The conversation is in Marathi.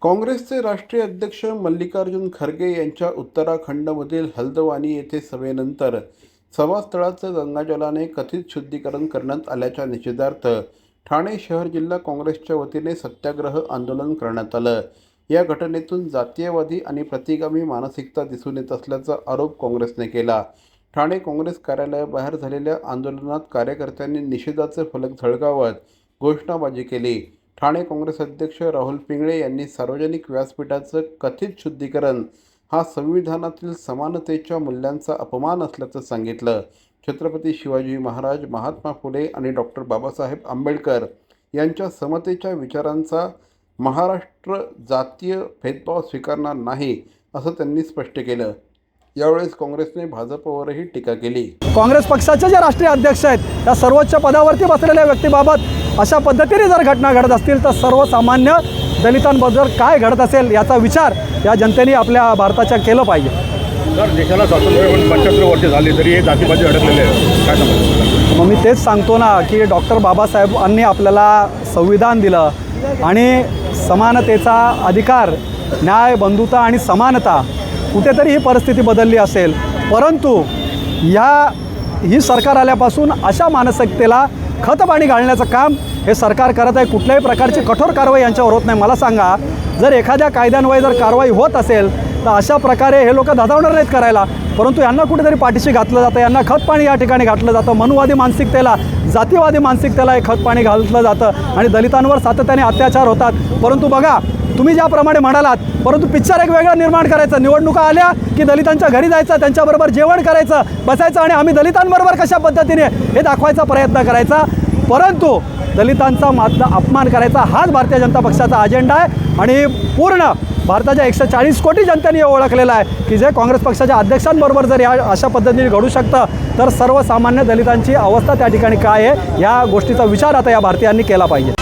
काँग्रेसचे राष्ट्रीय अध्यक्ष मल्लिकार्जुन खरगे यांच्या उत्तराखंडमधील हल्द्वानी येथे सभेनंतर सभास्थळाचं गंगाजलाने कथित शुद्धीकरण करण्यात आल्याच्या निषेधार्थ ठाणे शहर जिल्हा काँग्रेसच्या वतीने सत्याग्रह आंदोलन करण्यात आलं। या घटनेतून जातीयवादी आणि प्रतिगामी मानसिकता दिसून येत असल्याचा आरोप काँग्रेसने केला। ठाणे काँग्रेस कार्यालयाबाहेर झालेल्या आंदोलनात कार्यकर्त्यांनी निषेधाचे फलक झळकावत घोषणाबाजी केली। ठाणे काँग्रेस अध्यक्ष राहुल पिंगळे यांनी सार्वजनिक व्यासपीठाचं कथित शुद्धीकरण हा संविधानातील समानतेच्या मूल्यांचा अपमान असल्याचं सांगितलं। छत्रपती शिवाजी महाराज, महात्मा फुले आणि डॉक्टर बाबासाहेब आंबेडकर यांच्या समतेच्या विचारांचा महाराष्ट्र जातीय भेदभाव स्वीकारणार नाही असं त्यांनी स्पष्ट केलं। यावेळेस काँग्रेसने भाजपवरही टीका केली। काँग्रेस पक्षाचे जे राष्ट्रीय अध्यक्ष आहेत त्या सर्वोच्च पदावरती बसलेल्या व्यक्तीबाबत अशा पद्धतीने जर घटना घडत असतील तर सर्वसामान्य दलितांबद्दल काय घडत असेल याचा विचार या जनतेने आपल्या भारताच्या केलं पाहिजे। सर, देशाला स्वातंत्र्य 75 वर्ष झाली तरी हे जातीबाजी अडकलेले आहे, काय सांगतो? मग मी तेच सांगतो ना की डॉक्टर बाबासाहेबांनी आपल्याला संविधान दिलं आणि समानतेचा अधिकार, न्याय, बंधुता आणि समानता, कुठेतरी ही परिस्थिती बदलली असेल, परंतु ही सरकार आल्यापासून अशा मानसिकतेला खतपाणी घालण्याचं काम हे सरकार करत आहे। कुठल्याही प्रकारची कठोर कारवाई यांच्यावर होत नाही। मला सांगा, जर एखाद्या कायद्यान्वये जर कारवाई होत असेल तर अशा प्रकारे हे लोक धादावणार नाहीत करायला, परंतु यांना कुठेतरी पाठीशी घातलं जातं, यांना खतपाणी या ठिकाणी घातलं जातं। मनुवादी मानसिकतेला, जातीवादी मानसिकतेला हे खतपाणी घातलं जातं आणि दलितांवर सातत्याने अत्याचार होतात। परंतु बघा, तुम्ही ज्याप्रमाणे म्हणालात, परंतु पिक्चर एक वेगळं निर्माण करायचं, निवडणुका आल्या की दलितांच्या घरी जायचं, त्यांच्याबरोबर जेवण करायचं, बसायचं आणि आम्ही दलितांबरोबर कशा पद्धतीने हे दाखवायचा प्रयत्न करायचा, परंतु दलितांचा मात्र अपमान करायचा हाच भारतीय जनता पक्षाचा अजेंडा आहे। आणि पूर्ण भारताच्या 140 कोटी जनतेने ओळखलेलं आहे की जे काँग्रेस पक्षाच्या अध्यक्षांबरोबर जर या अशा पद्धतीने घडू शकतं तर सर्वसामान्य दलितांची अवस्था त्या ठिकाणी काय आहे या गोष्टीचा विचार आता या भारतीयांनी केला पाहिजे।